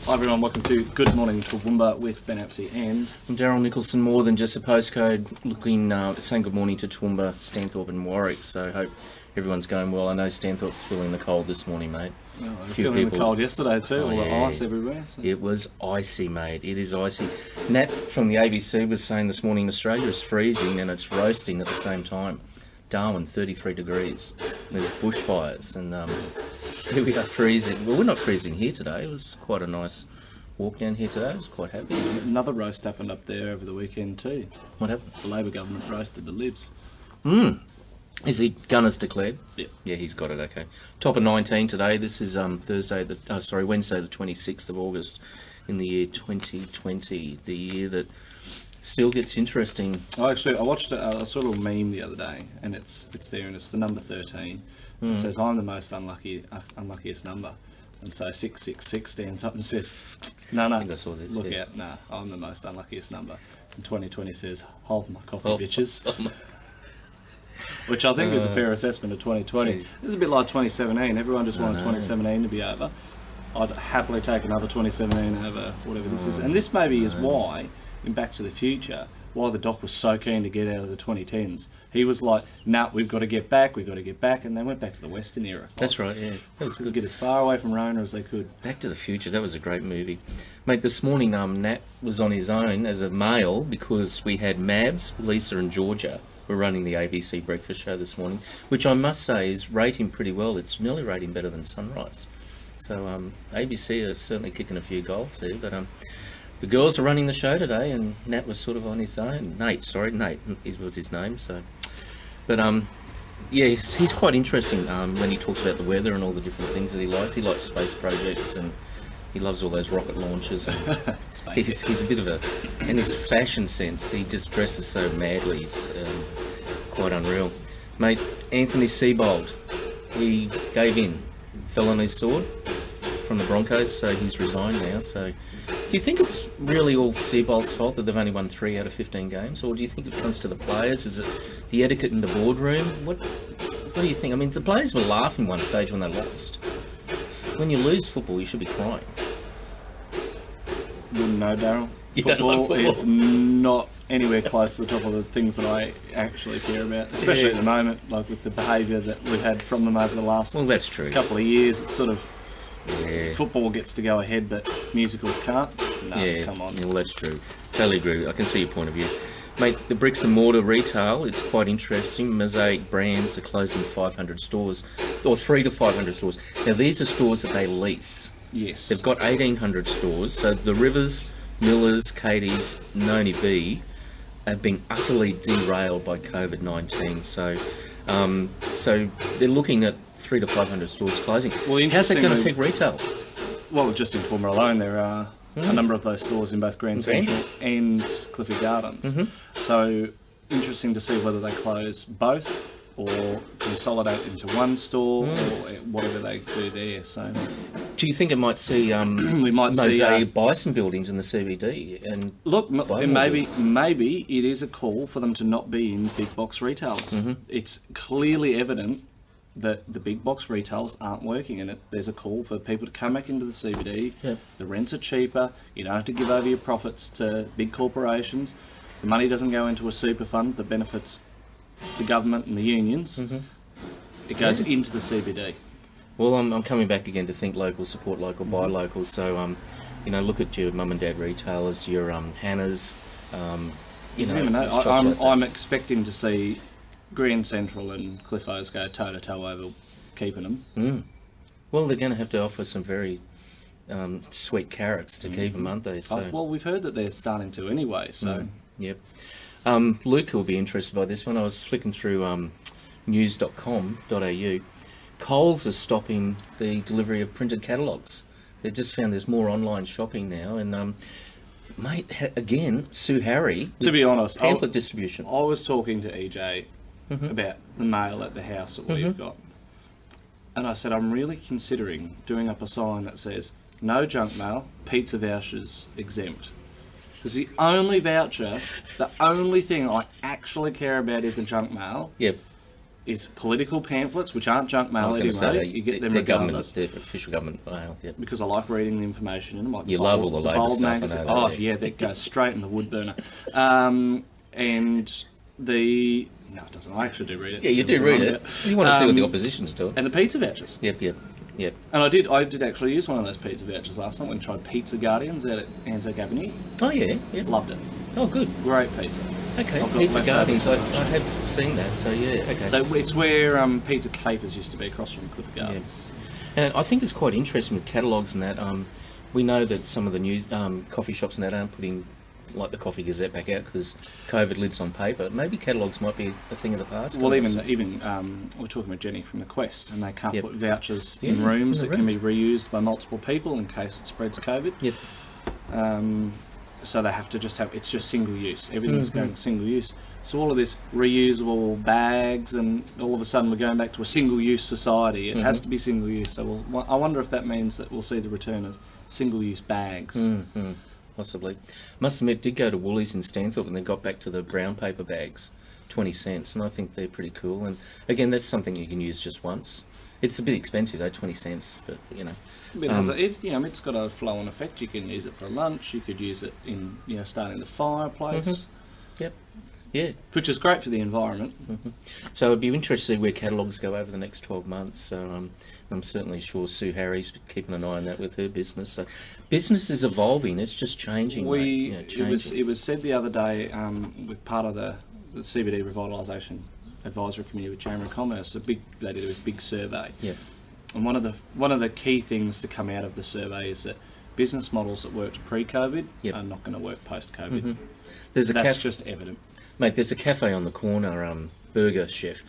Hi everyone, welcome to Good Morning Toowoomba with Ben Apsey and I'm Daryl Nicholson, more than just a postcode, saying good morning to Toowoomba, Stanthorpe and Warwick, so I hope everyone's going well. I know Stanthorpe's feeling the cold this morning, mate. I was feeling the cold yesterday too, all the ice everywhere. So. It was icy, mate, it is icy. Nat from the ABC was saying this morning Australia is freezing and it's roasting at the same time. Darwin, 33 degrees. There's bushfires and here we are freezing. Well, we're not freezing here today. It was quite a nice walk down here today. I was quite happy. Another roast happened up there over the weekend too. What happened? The Labor government roasted the Libs. Is he Gunners declared? Yeah. Yeah, he's got it, okay. Top of 19 today. This is Wednesday the 26th of August in the year 2020, the year that still gets interesting. I watched I saw a little meme the other day, and it's there, and it's the number 13. It says, "I'm the most unluckiest number," and so 666 stands up and says, "No, I think I saw this, look yeah. out, no, I'm the most unluckiest number." And 2020 says, "Hold my coffee, bitches." Which I think is a fair assessment of 2020. This is a bit like 2017. Everyone just wanted 2017 to be over. I'd happily take another 2017 over whatever this is. And this maybe is why, in Back to the Future, why the Doc was so keen to get out of the 2010s. He was like, nah, we've got to get back, and they went back to the Western era. That's right, yeah. That was good. Get as far away from Rona as they could. Back to the Future, that was a great movie. Mate, this morning Nat was on his own as a male because we had Mabs, Lisa and Georgia were running the ABC breakfast show this morning, which I must say is rating pretty well. It's nearly rating better than Sunrise. So ABC are certainly kicking a few goals there, but the girls are running the show today, and Nat was sort of on his own. Nate was his name. So, but yeah, he's quite interesting when he talks about the weather and all the different things that he likes. He likes space projects and he loves all those rocket launches. And he's a bit of and his fashion sense. He just dresses so madly. He's quite unreal, mate. Anthony Seibold, he gave in, fell on his sword from the Broncos, so he's resigned now. So do you think it's really all Seibold's fault that they've only won 3 out of 15 games, or do you think it comes to the players? Is it the etiquette in the boardroom? What do you think? I mean, the players were laughing one stage when they lost. When you lose football, you should be crying. Wouldn't know, Daryl. Football is not anywhere close to the top of the things that I actually care about, especially at the moment, like with the behaviour that we've had from them over the last that's true. couple of years. It's sort of football gets to go ahead, but musicals can't. No, come on. Yeah, well, that's true. Totally agree. I can see your point of view. Mate, the bricks and mortar retail, it's quite interesting. Mosaic Brands are closing 500 stores, or 300 to 500 stores. Now, these are stores that they lease. Yes. They've got 1,800 stores, so the Rivers, Millers, Katie's, Noni B have been utterly derailed by COVID-19. So they're looking at 300 to 500 stores closing. Well, how's that going to affect retail? Well, just in Toowoomba alone, there are a number of those stores in both Grand Central and Clifford Gardens. So interesting to see whether they close both or consolidate into one store or whatever they do there. So, do you think it might see we might Mosaic buy some buildings in the CBD and look? Maybe it is a call for them to not be in big box retailers. It's clearly evident that the big box retailers aren't working, and there's a call for people to come back into the CBD. The rents are cheaper. You don't have to give over your profits to big corporations. The money doesn't go into a super fund that benefits the government and the unions. It goes into the CBD. Well, I'm coming back again to think local, support local, buy local. So, look at your mum and dad retailers, your Hannah's. I'm expecting to see Grand Central and Cliffos go toe to toe over keeping them. Well, they're going to have to offer some very sweet carrots to keep them, aren't they? So. Well, we've heard that they're starting to anyway. So. Yep. Luke will be interested by this one. I was flicking through news.com.au. Coles is stopping the delivery of printed catalogues. They've just found there's more online shopping now, and mate, again, Sue Harry. To be honest, pamphlet distribution. I was talking to EJ about the mail at the house that we've got, and I said I'm really considering doing up a sign that says no junk mail, pizza vouchers exempt. Because the only thing I actually care about is the junk mail. Yep. is political pamphlets, which aren't junk I mail was going to anyway. say, You get them they're regardless. they're official government mail. Yeah. Because I like reading the information in them. Like You love all the Labor bold stuff, I magazine. know that, Oh, yeah. yeah, that goes straight in the wood burner. And the... No, it doesn't. I actually do read it. Yeah, you do read it. You want to see what the opposition's doing. And the pizza vouchers. Yep. And I did actually use one of those pizza vouchers last night when I tried Pizza Guardians out at Anzac Avenue. Oh, yeah. Loved it. Oh, good. Great pizza. Okay, I've got Pizza leftovers Guardians, so I much. have seen that, so yeah, okay. So it's where Pizza Capers used to be across from Clifford Gardens. And I think it's quite interesting with catalogues and that. We know that some of the new coffee shops and that aren't putting like the Coffee Gazette back out because COVID lives on paper. Maybe catalogues might be a thing of the past. Well, even we're talking with Jenny from the Quest, and they can't put vouchers in Yeah, rooms in that the can be reused by multiple people in case it spreads COVID. Yep. So they have to it's just single use. Everything's going single use. So all of this reusable bags, and all of a sudden we're going back to a single use society. It has to be single use. So I wonder if that means that we'll see the return of single use bags. Possibly. Must admit, did go to Woolies in Stanthorpe and they got back to the brown paper bags, 20 cents, and I think they're pretty cool. And again, that's something you can use just once. It's a bit expensive though, 20 cents, but you know. It's got a flow-on effect. You can use it for lunch. You could use it in starting the fireplace. Yep. Yeah. Which is great for the environment. So it'd be interesting to see where catalogues go over the next 12 months. So I'm certainly sure Sue Harry's keeping an eye on that with her business. So business is evolving. It's just changing. It was said the other day with part of the CBD Revitalisation Advisory Committee with Chamber of Commerce. They did a big survey. Yeah. And one of the key things to come out of the survey is that business models that worked pre-COVID are not going to work post-COVID. That's just evident. Mate, there's a cafe on the corner, Burger Chef.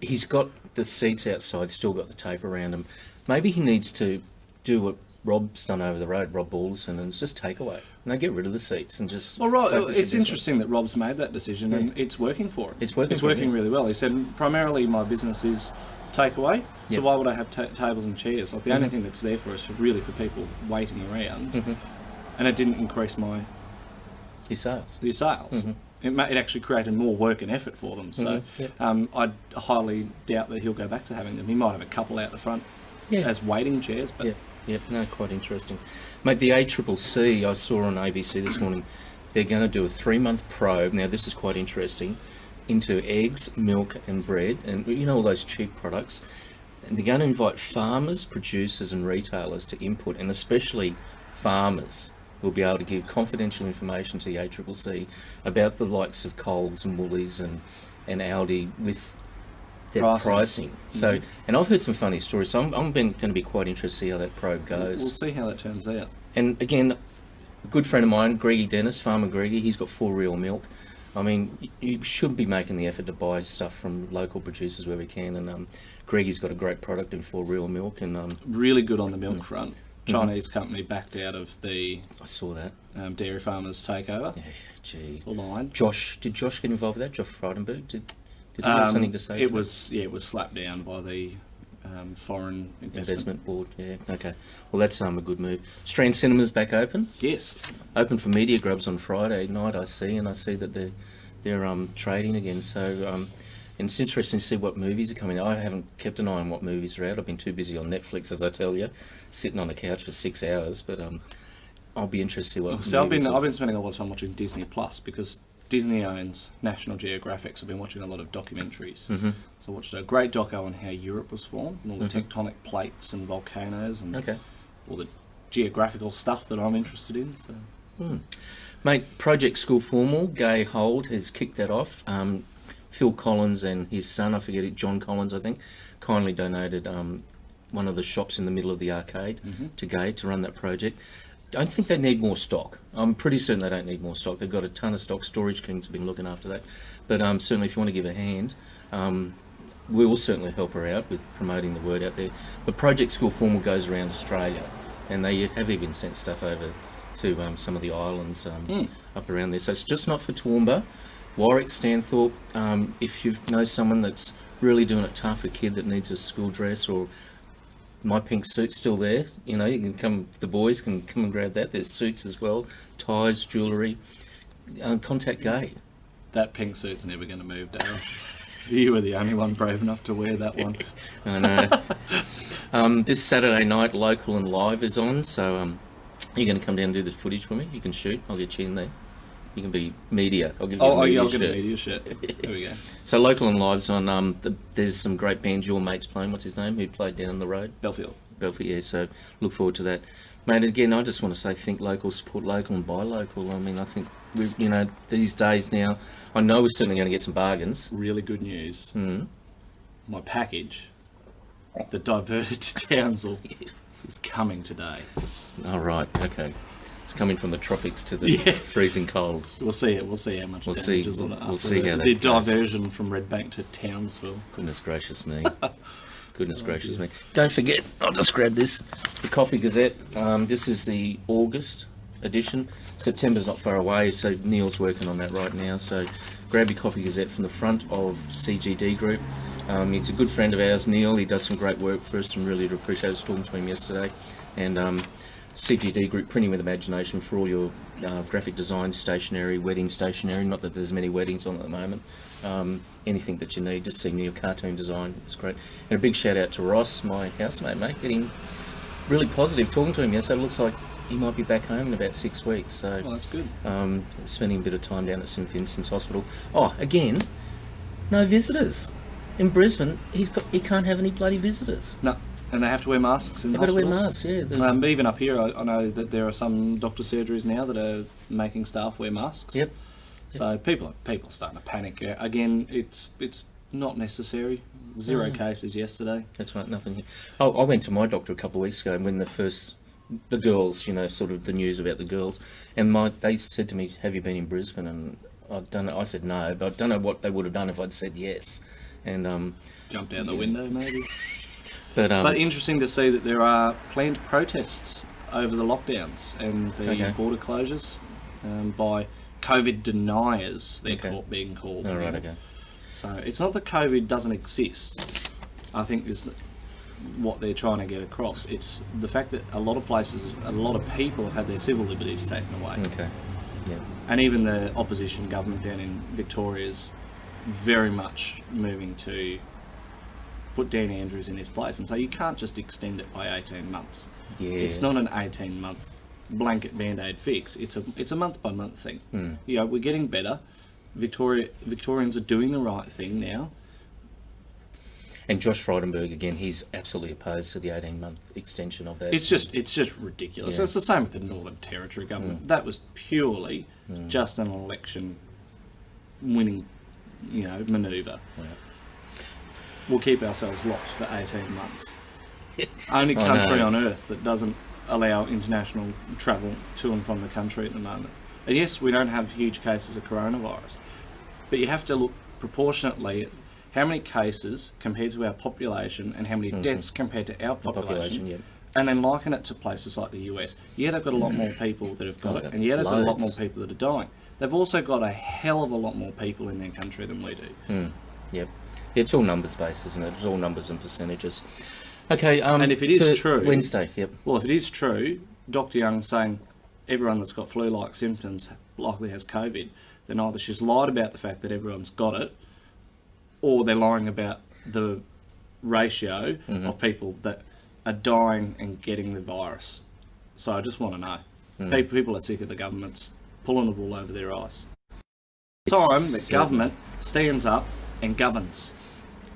He's got the seats outside, still got the tape around them. Maybe he needs to do what Rob's done over the road, Rob Balderson, and it's just takeaway. And they get rid of the seats and just... Well, right, it's interesting that Rob's made that decision and it's working for him. It's working really well. He said, primarily my business is takeaway, so why would I have tables and chairs? Like the only thing that's there for us really for people waiting around, and it didn't increase his sales. It actually created more work and effort for them. So I highly doubt that he'll go back to having them. He might have a couple out the front as waiting chairs. But no, quite interesting. Mate, the ACCC, I saw on ABC this morning, they're going to do a 3-month probe. Now, this is quite interesting, into eggs, milk and bread, and all those cheap products. And they're going to invite farmers, producers and retailers to input, and especially farmers will be able to give confidential information to the ACCC about the likes of Coles and Woolies and Aldi with their pricing. So, and I've heard some funny stories, so I'm going to be quite interested to see how that probe goes. We'll see how that turns out. And again, a good friend of mine, Greggy Dennis, Farmer Greggy, he's got 4 Real Milk. I mean, you should be making the effort to buy stuff from local producers where we can, and Greggy's got a great product in 4 Real Milk. And really good on the milk front. Chinese company backed out of the... I saw that. Dairy Farmers takeover. Yeah, gee. Line. Did Josh get involved with that? Josh Frydenberg? Did he have something to say? It was slapped down by the Foreign Investment Board. Yeah, okay. Well, that's a good move. Strand Cinema's back open. Yes. Open for media grubs on Friday night, I see that they're trading again. So and it's interesting to see what movies are coming out. I haven't kept an eye on what movies are out. I've been too busy on Netflix, as I tell you, sitting on the couch for 6 hours. But I'll be interested to see what. So I've been spending a lot of time watching Disney Plus because Disney owns National Geographic. So I've been watching a lot of documentaries. So I watched a great doco on how Europe was formed and all the tectonic plates and volcanoes and all the geographical stuff that I'm interested in. So. Mate, Project School Formal, Gay Hold has kicked that off. Phil Collins and his son, I forget it, John Collins, I think, kindly donated one of the shops in the middle of the arcade to Gay to run that project. I don't think they need more stock. I'm pretty certain they don't need more stock. They've got a ton of stock. Storage Kings have been looking after that. But certainly if you want to give a hand, we will certainly help her out with promoting the word out there. But Project School Formal goes around Australia, and they have even sent stuff over to some of the islands up around there. So it's just not for Toowoomba. Warwick, Stanthorpe, if you know someone that's really doing it tough, a kid that needs a school dress, or my pink suit's still there, you can come, the boys can come and grab that. There's suits as well, ties, jewellery. Contact Gay. That pink suit's never going to move, Darren. You were the only one brave enough to wear that one. I know. This Saturday night, Local and Live is on, so you're going to come down and do the footage for me? You can shoot. I'll get you in there. You can be media. I'll give you a media I'll shirt. get a media shirt. There we go. So Local and Live's on. There's some great bands your mate's playing. What's his name? Who played down the road? Belfield, yeah. So look forward to that, mate. Again, I just want to say, think local, support local, and buy local. I mean, I think these days now, I know we're certainly going to get some bargains. really good news. Mm. My package that diverted to Townsville is coming today. All right. Okay. It's coming from the tropics to the freezing cold. We'll see it. We'll see how much We'll damage see. is on it. We'll see how that the goes. diversion from Redbank to Townsville. Goodness gracious me. Goodness gracious me. Don't forget, I'll just grab this, the Coffee Gazette. This is the August edition. September's not far away, so Neil's working on that right now. So grab your Coffee Gazette from the front of CGD Group. He's a good friend of ours, Neil. He does some great work for us and really appreciate us talking to him yesterday. And CGD Group, printing with imagination for all your graphic design, stationery, wedding stationery. Not that there's many weddings on at the moment. Anything that you need, just see Neil cartoon design. It's great. And a big shout out to Ross, my housemate, mate. Getting really positive talking to him yesterday. It looks like he might be back home in about 6 weeks. So that's good. Spending a bit of time down at St Vincent's Hospital. Oh, again, no visitors in Brisbane. He can't have any bloody visitors. No. And they have to wear masks in They've the got to wear hospitals. masks, yeah. Even up here, I know that there are some doctor surgeries now that are making staff wear masks. Yep. So people are starting to panic. Again, it's not necessary. Zero cases yesterday. That's right, nothing here. Oh, I went to my doctor a couple of weeks ago when the girls, sort of the news about the girls, and they said to me, "Have you been in Brisbane?" And I said no, but I don't know what they would have done if I'd said yes. And jumped out the window maybe. But interesting to see that there are planned protests over the lockdowns and the border closures by COVID deniers. They're being called. Oh, right, okay. So it's not that COVID doesn't exist. I think is what they're trying to get across. It's the fact that a lot of places, a lot of people have had their civil liberties taken away. Okay. Yeah. And even the opposition government down in Victoria is very much moving to put Dan Andrews in his place and say you can't just extend it by 18 months. Yeah. It's not an 18-month blanket band-aid fix. It's a month-by-month thing. Mm. We're getting better. Victorians are doing the right thing now. And Josh Frydenberg, again, he's absolutely opposed to the 18-month extension of that. It's just ridiculous. Yeah. It's the same with the Northern Territory government. That was purely just an election winning, manoeuvre. Yeah. We'll keep ourselves locked for 18 months. Only country on earth that doesn't allow international travel to and from the country at the moment. And yes, we don't have huge cases of coronavirus, but you have to look proportionately at how many cases compared to our population and how many deaths compared to our population, and then liken it to places like the US. Yeah, they've got a lot more people that have got it, and yeah, they've got a lot more people that are dying. They've also got a hell of a lot more people in their country than we do. Yep. It's all numbers based, isn't it? It's all numbers and percentages. Okay. And if it is true, Wednesday. Yep. Well, if it is true, Dr. Young's saying everyone that's got flu-like symptoms likely has COVID, then either she's lied about the fact that everyone's got it, or they're lying about the ratio of people that are dying and getting the virus. So I just want to know. People are sick of the governments pulling the wool over their eyes. It's time that government stands up and governs.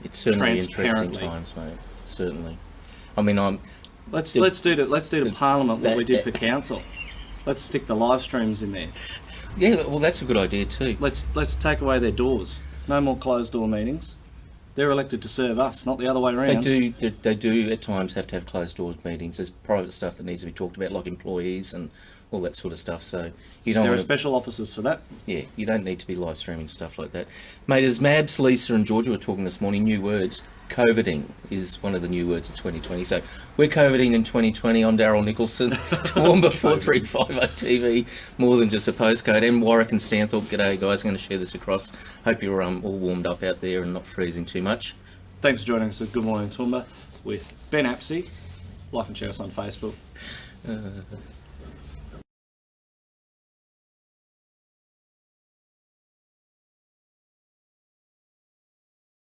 It's certainly interesting times, mate. Certainly. I mean, let's do to Parliament what we did for council. Let's stick the live streams in there. Yeah, well, that's a good idea too. Let's take away their doors. No more closed door meetings. They're elected to serve us, not the other way around. They do at times have to have closed doors meetings. There's private stuff that needs to be talked about, like employees and all that sort of stuff. So you don't. There are special officers for that. Yeah, you don't need to be live streaming stuff like that, mate. As Mabs, Lisa, and Georgia were talking this morning, new words. COVIDing is one of the new words of 2020. So we're COVIDing in 2020. I'm Daryl Nicholson, Toowoomba 4350 TV, more than just a postcode. And Warwick and Stanthorpe, g'day guys. I'm going to share this across. Hope you're all warmed up out there and not freezing too much. Thanks for joining us at Good Morning Toowoomba with Ben Apsey. Like and share us on Facebook.